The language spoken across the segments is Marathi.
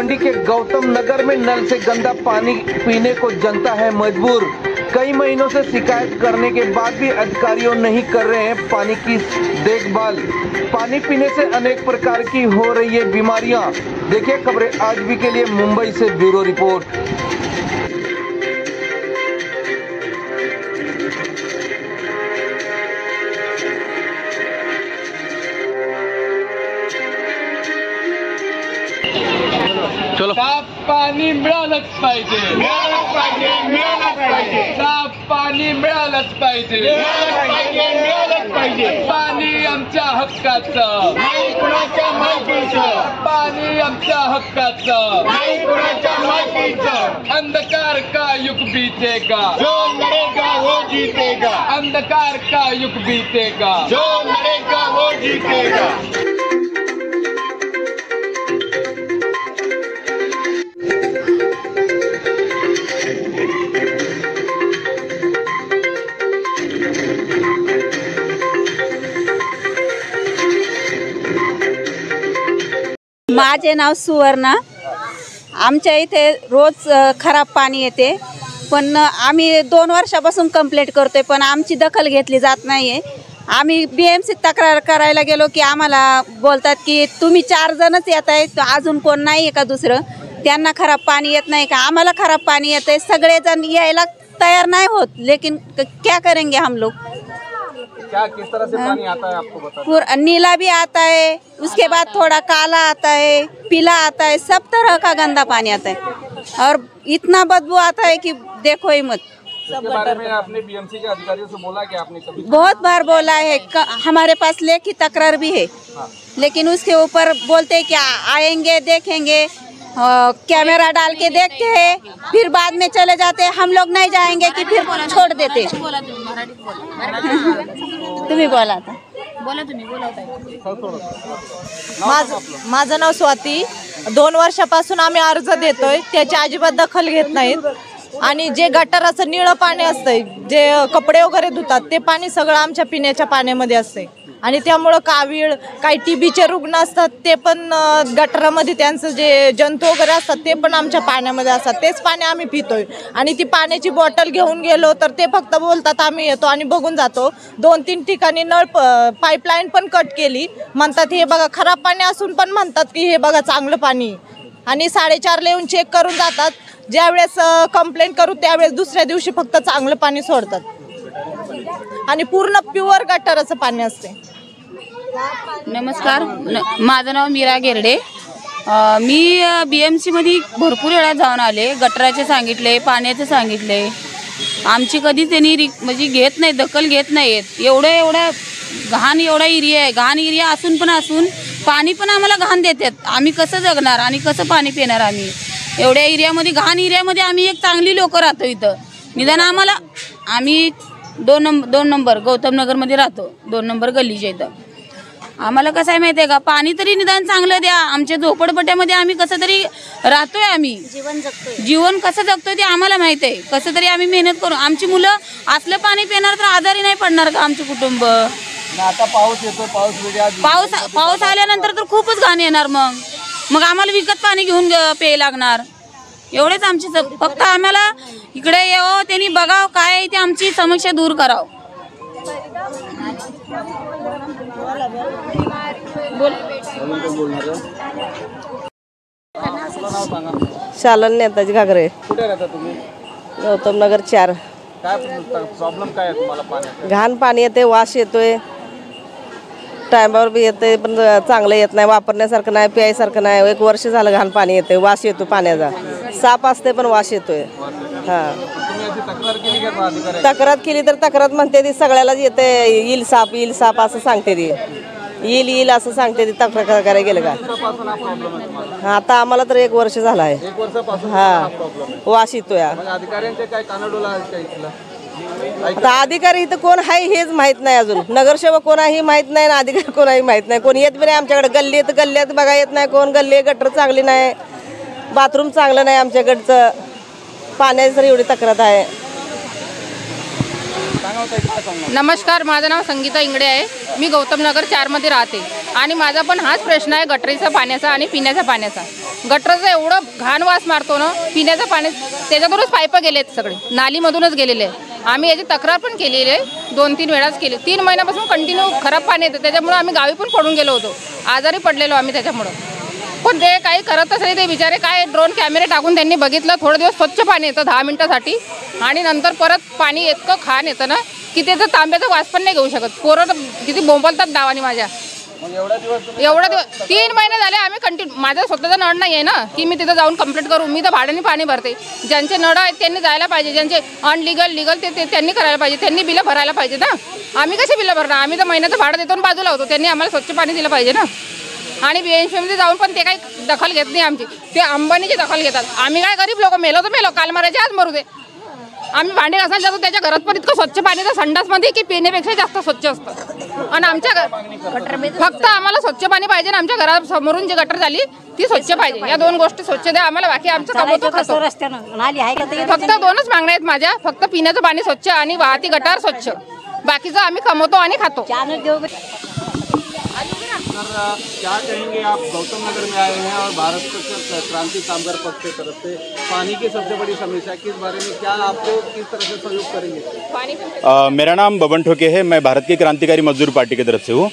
मंडी के गौतम नगर में नल से गंदा पानी पीने को जनता है मजबूर। कई महीनों से शिकायत करने के बाद भी अधिकारियों नहीं कर रहे हैं पानी की देखभाल। पानी पीने से अनेक प्रकार की हो रही है बीमारियां। देखिए खबरें आज भी के लिए मुंबई से ब्यूरो रिपोर्ट। चलो साफ पाणी मिळालंच पाहिजे, साफ पाणी मिळालंच पाहिजे, पाणी आमच्या हक्काचं, पाणी आमच्या हक्काचं, अंधकार का युग बीतेगा, जो लड़ेगा वो जीतेगा, अंधकार का युग बीतेगा, जो लड़ेगा वो जीतेगा। माझे नाव सुवर्णा। आमच्या इथे रोज खराब पाणी येते, पण आम्ही 2 वर्षापासून कंप्लेंट करतोय, पण आमची दखल घेतली जात नाहीये। आम्ही BMC तक्रार करायला गेलो की आम्हाला बोलतात की तुम्ही 4 जणच येत आहे, अजून कोण नाही आहे का दुसरं, त्यांना खराब पाणी येत नाही का, आम्हाला खराब पाणी येतंय। सगळेजण यायला तयार नहीं होत, लेकिन क्या करेंगे हम लोग। क्या किस तरह से पानी आता है आपको बता? नीला भी आता है, उसके बाद थोड़ा काला आता है, पीला आता है, सब तरह का गंदा पानी आता है और इतना बदबू आता है कि देखो ही मत। इसके बारे में आपने BMC के अधिकारियों से बोला कि आपने कभी? बहुत बार बोला है, हमारे पास लेखी तकरार भी है। हाँ। लेकिन उसके ऊपर बोलते हैं कि आएंगे देखेंगे, कैमरा डाल के देखते हैं, फिर बाद में चले जाते हैं। हम लोग नहीं जाएंगे कि फिर छोड़ देते। तुम्ही बोला था, बोला तुम्ही माझं नाव स्वाती। 2 वर्षापासून आम्ही अर्ज देतोय, त्याची अजिबात दखल घेत नाहीत। आणि जे गटाराचं निळं पाणी असतंय, जे कपडे वगैरे धुतात, ते पाणी सगळं आमच्या पिण्याच्या पाण्यामध्ये असते आणि त्यामुळे कावीळ, काही TBचे रुग्ण असतात, ते पण गटारामध्ये त्यांचं जे जंतू वगैरे असतात ते पण आमच्या पाण्यामध्ये असतात। तेच पाणी आम्ही पितोय आणि ती पाण्याची बॉटल घेऊन गेलो तर ते फक्त बोलतात आम्ही येतो आणि बघून जातो। 2-3 ठिकाणी नळ पाईपलाईन पण कट केली, म्हणतात हे बघा खराब पाणी असून पण म्हणतात की हे बघा चांगलं पाणी, आणि 4:30ला येऊन चेक करून जातात। ज्यावेळेस कंप्लेंट करू त्यावेळेस दुसऱ्या दिवशी फक्त चांगलं पाणी सोडतात आणि पूर्ण प्युअर गटाराचं पाणी असते। नमस्कार, माझं नाव मीरा गेरडे। मी BMC मध्ये भरपूर वेळा जाऊन आले, गटाराचे सांगितले, पाण्याचे सांगितले, आमची कधी त्यांनी म्हणजे घेत नाही, दखल घेत नाहीत। एवढा घाण एवढा एरिया आहे, घाण एरिया असून पाणी पण आम्हाला घाण देतात। आम्ही कसं जगणार आणि कसं पाणी पिणार आम्ही एवढ्या एरियामध्ये, घाण एरियामध्ये। आम्ही एक चांगली लोक राहतो इथं, निदान आम्हाला, आम्ही 2 नंबर गौतम नगरमध्ये राहतो, 2 नंबर गल्लीच्या इथं। आम्हाला कसं आहे माहिती आहे का, पाणी तरी निदान चांगलं द्या। आमच्या झोपडपट्ट्यामध्ये आम्ही कसं तरी राहतोय, आम्ही जीवन कसं जगतोय ते आम्हाला माहिती आहे। कसं तरी आम्ही मेहनत करू, आमची मुलं असलं पाणी पिणार तर आजारी नाही पडणार का आमचे कुटुंब। आता पाऊस येतो, पाऊस आल्यानंतर तर खूपच घाण येणार, मग आम्हाला विकत पाणी घेऊन प्यायला लागणार। एवढेच आमची, फक्त आम्हाला इकडे यावं, त्यांनी बघावं काय ते आमची समस्या दूर करावं। शालन नेताजी घागरे। कुठे राहता तुम्ही? गौतम नगर 4। काय प्रॉब्लेम काय आहे तुम्हाला पाण्याचा? घाण पाणी येते, वास येतोय, टायमावर बी येते पण चांगलं येत नाही, वापरण्यासारखं नाही, प्यायसारखं नाही। 1 वर्ष झालं घाण पाणी येते, वास येतो पाण्याचा, साफ असते पण वास येतोय। हां, तक्रार केली तर तक्रार म्हणते ती सगळ्यालाच येते, येईल साप असं सांगते ती, येईल असं सांगते ती। तक्रार करायला गेलं का हां, आता आम्हाला तर 1 वर्ष झालं आहे। 1 वर्षापासून हां, वास येतोय। अधिकाऱ्यांचे काय कानाडोला आहे इथला? आता अधिकारी इथं कोण आहे हेच माहित नाही, अजून नगरसेवक कोण आहे माहित नाही, ना अधिकारी कोणाही माहित नाही, कोण येत बी नाही आमच्याकडे। गल्ल्यात बघा येत नाही कोण, गल्ली गटर चांगली नाही, बाथरूम चांगलं नाही आमच्याकडचं, पाण्याची तर एवढी तक्रार आहे। नमस्कार, माझं नाव संगीता इंगडे आहे। मी गौतम नगर 4 मध्ये राहते। आणि माझा पण हाच प्रश्न आहे गटरीचा पाण्याचा आणि पिण्याच्या पाण्याचा. गटरचं एवढं घाण वास मारतो ना, पिण्याचं पाणी त्याच्यातूनच पाईप गेलेत सगळे, नालीमधूनच गेलेले आहे. आम्ही याची तक्रार पण केलेली आहे, 2-3 वेळाच केली. 3 महिन्यापासून कंटिन्यू खराब पाणी येतं, त्याच्यामुळे आम्ही गावी पण पडून गेलो होतो, आजारी पडलेलो आम्ही त्याच्यामुळं. पण ते काही करतच नाही, ते बिचारे काय ड्रोन कॅमेरे टाकून त्यांनी बघितलं. थोडे दिवस स्वच्छ पाणी येतं 10 मिनिटासाठी आणि नंतर परत पाणी इतकं घाण येतं ना की त्याचं तांब्याचा वास पण नाही घेऊ शकत. पोरं तर किती बोंबलतात नावाने माझ्या. एवढा दिवस 3 महिने झाले आम्ही कंटिन्यू. माझा स्वतःचा नळ नाही आहे ना की मी तिथं जाऊन कंप्लीट करू. मी तर भाड्याने पाणी भरते. ज्यांचे नळ आहेत त्यांनी जायला पाहिजे, ज्यांचे लीगल ते त्यांनी करायला पाहिजे, त्यांनी बिलं भरायला पाहिजे ना. आम्ही कसे बिलं भरणार? आम्ही तर महिन्याचं भाडं देतो बाजूला होतो. त्यांनी आम्हाला स्वच्छ पाणी दिलं पाहिजे ना. आणि BMC जाऊन पण ते काही दखल घेत नाही आमची, ते अंबानीची दखल घेतात. आम्ही काय गरीब लोक, मेलो तर मेलो, काल मरायचे आज मरू दे. आम्ही भांडे घासायला जातो त्याच्या घरात पण इतकं स्वच्छ पाणी तर संडासमध्ये की पिण्यापेक्षा जास्त स्वच्छ असतं. आणि आमच्या फक्त आम्हाला स्वच्छ पाणी पाहिजे ना. आमच्या घरासमोरून जी गटर झाली ती स्वच्छ पाहिजे. या 2 गोष्टी स्वच्छ द्या आम्हाला, बाकी आमचं कमवतो खातो. फक्त 2च मागण्या आहेत माझ्या, फक्त पिण्याचं पाणी स्वच्छ आणि वाहती गटार स्वच्छ. बाकीचं आम्ही कमवतो आणि खातो. सर क्या कहेंगे आप? गौतम नगर में आए हैं और भारत क्रांति कामगार पक्ष की तरफ से पानी की सबसे बड़ी समस्या किस बारे में, क्या आपको किस तरह से सहयोग करेंगे? मेरा नाम बबन ठोके है, मैं भारत की क्रांतिकारी मजदूर पार्टी की तरफ से हूँ।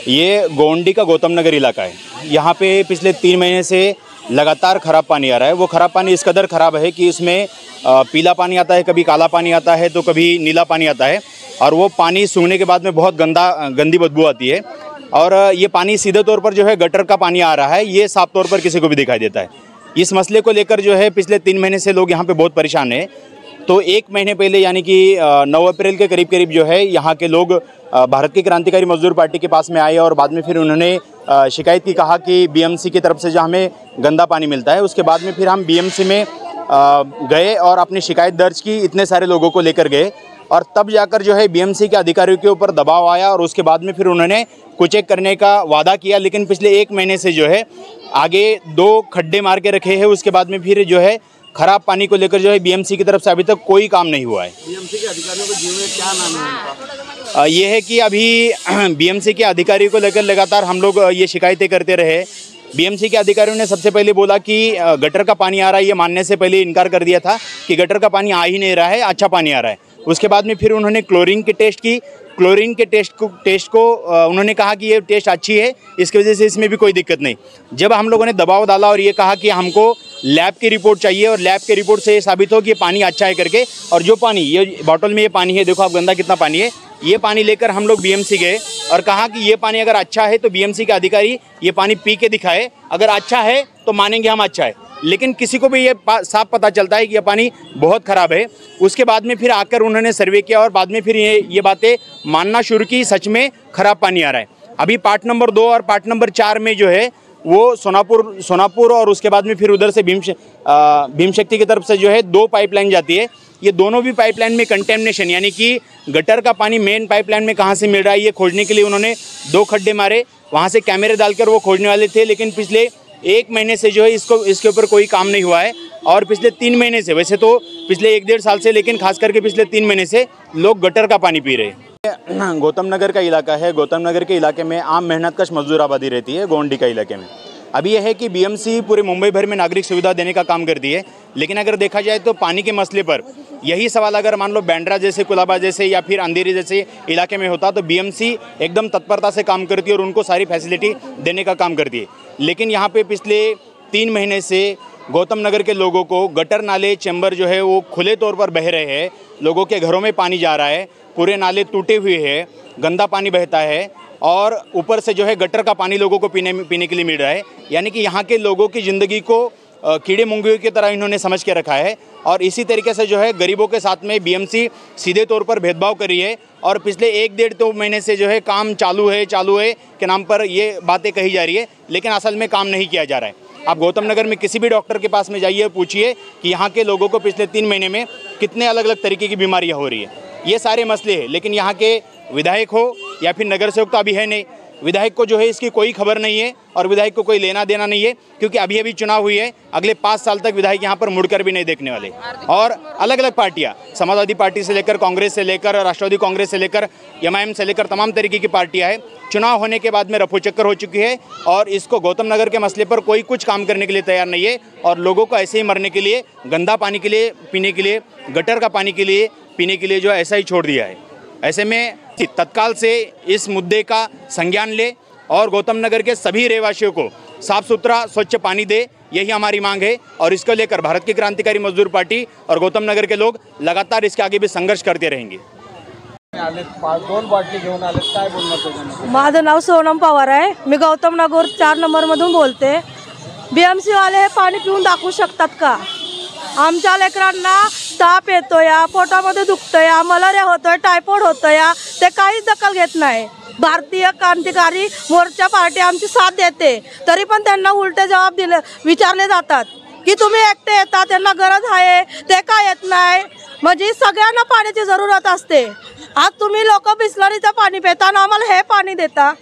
ये गोंडी का गौतम नगर इलाका है। यहाँ पे पिछले 3 महीने से लगातार ख़राब पानी आ रहा है। वो ख़राब पानी इस कदर ख़राब है कि उसमें पीला पानी आता है, कभी काला पानी आता है, तो कभी नीला पानी आता है। और वो पानी सूंघने के बाद में बहुत गंदी बदबू आती है। और ये पानी सीधे तौर पर जो है गटर का पानी आ रहा है, ये साफ तौर पर किसी को भी दिखाई देता है। इस मसले को लेकर जो है पिछले 3 महीने से लोग यहाँ पे बहुत परेशान हैं। तो 1 महीने पहले यानी कि 9 अप्रैल के करीब जो है यहाँ के लोग भारत की क्रांतिकारी मजदूर पार्टी के पास में आए और बाद में फिर उन्होंने शिकायत की, कहा कि BMC की तरफ से जो हमें गंदा पानी मिलता है। उसके बाद में फिर हम BMC में गए और अपनी शिकायत दर्ज की, इतने सारे लोगों को लेकर गए और तब जाकर जो है BMC के अधिकारियों के ऊपर दबाव आया और उसके बाद में फिर उन्होंने कुचेक करने का वादा किया। लेकिन पिछले 1 महीने से जो है आगे 2 खड्डे मार के रखे हैं। उसके बाद में फिर जो है ख़राब पानी को लेकर जो है BMC की तरफ से अभी तक कोई काम नहीं हुआ है। BMC के अधिकारियों को जीवन में क्या नाम है उनका? ये है कि अभी BMC के अधिकारियों को लेकर लगातार हम लोग ये शिकायतें करते रहे। BMC के अधिकारियों ने सबसे पहले बोला कि गटर का पानी आ रहा है, ये मानने से पहले इनकार कर दिया था कि गटर का पानी आ ही नहीं रहा है, अच्छा पानी आ रहा है। उसके बाद में फिर उन्होंने क्लोरीन की टेस्ट की। क्लोरीन के टेस्ट को उन्होंने कहा कि ये टेस्ट अच्छी है, इसकी वजह से इसमें भी कोई दिक्कत नहीं। जब हम लोगों ने दबाव डाला और ये कहा कि हमको लैब की रिपोर्ट चाहिए और लैब के रिपोर्ट से ये साबित हो कि ये पानी अच्छा है करके, और जो पानी ये बॉटल में ये पानी है, देखो आप गंदा कितना पानी है, ये पानी लेकर हम लोग BMC गए और कहा कि ये पानी अगर अच्छा है तो BMC के अधिकारी ये पानी पी के दिखाए, अगर अच्छा है तो मानेंगे हम अच्छा है। लेकिन किसी को भी ये साफ पता चलता है कि ये पानी बहुत ख़राब है। उसके बाद में फिर आकर उन्होंने सर्वे किया और बाद में फिर ये बातें मानना शुरू की, सच में ख़राब पानी आ रहा है। अभी पार्ट नंबर 2 और पार्ट नंबर 4 में जो है वो सोनापुर और उसके बाद में फिर उधर से भीमशक्ति की तरफ से जो है 2 पाइपलाइन जाती है। ये दोनों भी पाइपलाइन में कंटेमिनेशन यानी कि गटर का पानी मेन पाइपलाइन में कहाँ से मिल रहा है, ये खोजने के लिए उन्होंने 2 खड्डे मारे। वहाँ से कैमरे डालकर वो खोजने वाले थे, लेकिन पिछले 1 महीने से जो है इसके ऊपर कोई काम नहीं हुआ है। और पिछले 3 महीने से, वैसे तो पिछले 1-1.5 साल से, लेकिन खास करके पिछले 3 महीने से लोग गटर का पानी पी रहे हैं। गौतम नगर का इलाका है। गौतम नगर के इलाके में आम मेहनतकश मजदूर आबादी रहती है। गोंडी का इलाके में अभी यह है कि BMC पूरे मुंबई भर में नागरिक सुविधा देने का काम करती है, लेकिन अगर देखा जाए तो पानी के मसले पर यही सवाल अगर मान लो बैंड्रा जैसे, कुलाबा जैसे या फिर अंधेरी जैसे इलाके में होता तो BMC एकदम तत्परता से काम करती है और उनको सारी फैसिलिटी देने का काम करती है। लेकिन यहाँ पे पिछले 3 महीने से गौतम नगर के लोगों को गटर नाले चैम्बर जो है वो खुले तौर पर बह रहे हैं। लोगों के घरों में पानी जा रहा है, पूरे नाले टूटे हुए हैं, गंदा पानी बहता है और ऊपर से जो है गटर का पानी लोगों को पीने के लिए मिल रहा है। यानी कि यहाँ के लोगों की ज़िंदगी को कीड़े मुंगियों की तरह इन्होंने समझ के रखा है और इसी तरीके से जो है गरीबों के साथ में BMC सीधे तौर पर भेदभाव कर रही है। और पिछले 1-1.5-2 महीने से जो है काम चालू है के नाम पर ये बातें कही जा रही है, लेकिन असल में काम नहीं किया जा रहा है। आप गौतम नगर में किसी भी डॉक्टर के पास में जाइए, पूछिए कि यहाँ के लोगों को पिछले 3 महीने में कितने अलग अलग तरीके की बीमारियाँ हो रही है। ये सारे मसले हैं, लेकिन यहाँ के विधायक हो या फिर नगर सेवक तो अभी है नहीं, विधायक को जो है इसकी कोई खबर नहीं है और विधायक को कोई लेना देना नहीं है, क्योंकि अभी अभी चुनाव हुई है, अगले 5 साल तक विधायक यहाँ पर मुड़कर भी नहीं देखने वाले। और अलग अलग पार्टियाँ, समाजवादी पार्टी से लेकर कांग्रेस से लेकर राष्ट्रवादी कांग्रेस से लेकर MIM से लेकर तमाम तरीके की पार्टियाँ हैं, चुनाव होने के बाद में रफूचक्कर हो चुकी है और इसको गौतम नगर के मसले पर कोई कुछ काम करने के लिए तैयार नहीं है और लोगों को ऐसे ही मरने के लिए, गंदा पानी के लिए पीने के लिए, गटर का पानी के लिए पीने के लिए जो ऐसा ही छोड़ दिया है। ऐसे में तत्काल से इस मुद्दे का संज्ञान ले और गौतम नगर के सभी रहवासियों को साफ सुथरा स्वच्छ पानी दे, यही हमारी मांग है। और इसको लेकर भारत की क्रांतिकारी मजदूर पार्टी और गौतम नगर के लोग लगातार इसके आगे भी संघर्ष करते रहेंगे। 2 बाटली घेऊन आले, काय बोलणार त्याच्यामध्ये? माझं नाव सोनम पवार आहे, मी गौतम नगर 4 नंबरमधून बोलते। BMC वाले हे पाणी पिऊन दाखवू शकतात का? आमच्या लेकरांना ताप येतोय, पोटामध्ये दुखतंय, मलेरिया होतोय, टायफॉइड होतोय, ते काहीच दखल घेत नाही। भारतीय क्रांतिकारी मोर्चा पार्टी आमची साथ देते, तरी पण त्यांना उलटे जबाब विचारले जातात की तुम्ही एकटे येता, त्यांना गरज आहे, ते का येत नाही? म्हणजे सगळ्यांना पाण्याची जरूरत असते। आज तुम्ही लोक बिसलरीचं पाणी पिता आणि आम्हाला हे पाणी देता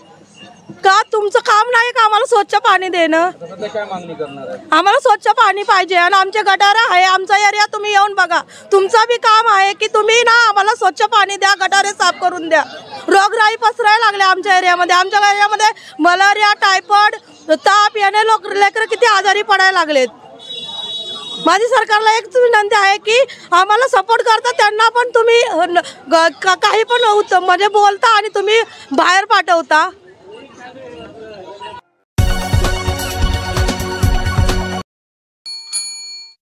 का? तुमचं काम नाही का आम्हाला स्वच्छ पाणी देणं? काय मागणी करणार आहे? आम्हाला स्वच्छ पाणी पाहिजे आणि आमचे गटार आहे, आमचा एरिया तुम्ही येऊन बघा, तुमचं बी काम आहे की तुम्ही ना आम्हाला स्वच्छ पाणी द्या, गटारे साफ करून द्या। रोगराई पसरायला लागले आमच्या एरियामध्ये मलेरिया, टायफॉइड, ताप याने लेकरं किती आजारी पडायला लागलेत। माझी सरकारला एक विनंती आहे की आम्हाला सपोर्ट करता त्यांना पण तुम्ही काही पण म्हणजे बोलता आणि तुम्ही बाहेर पाठवता।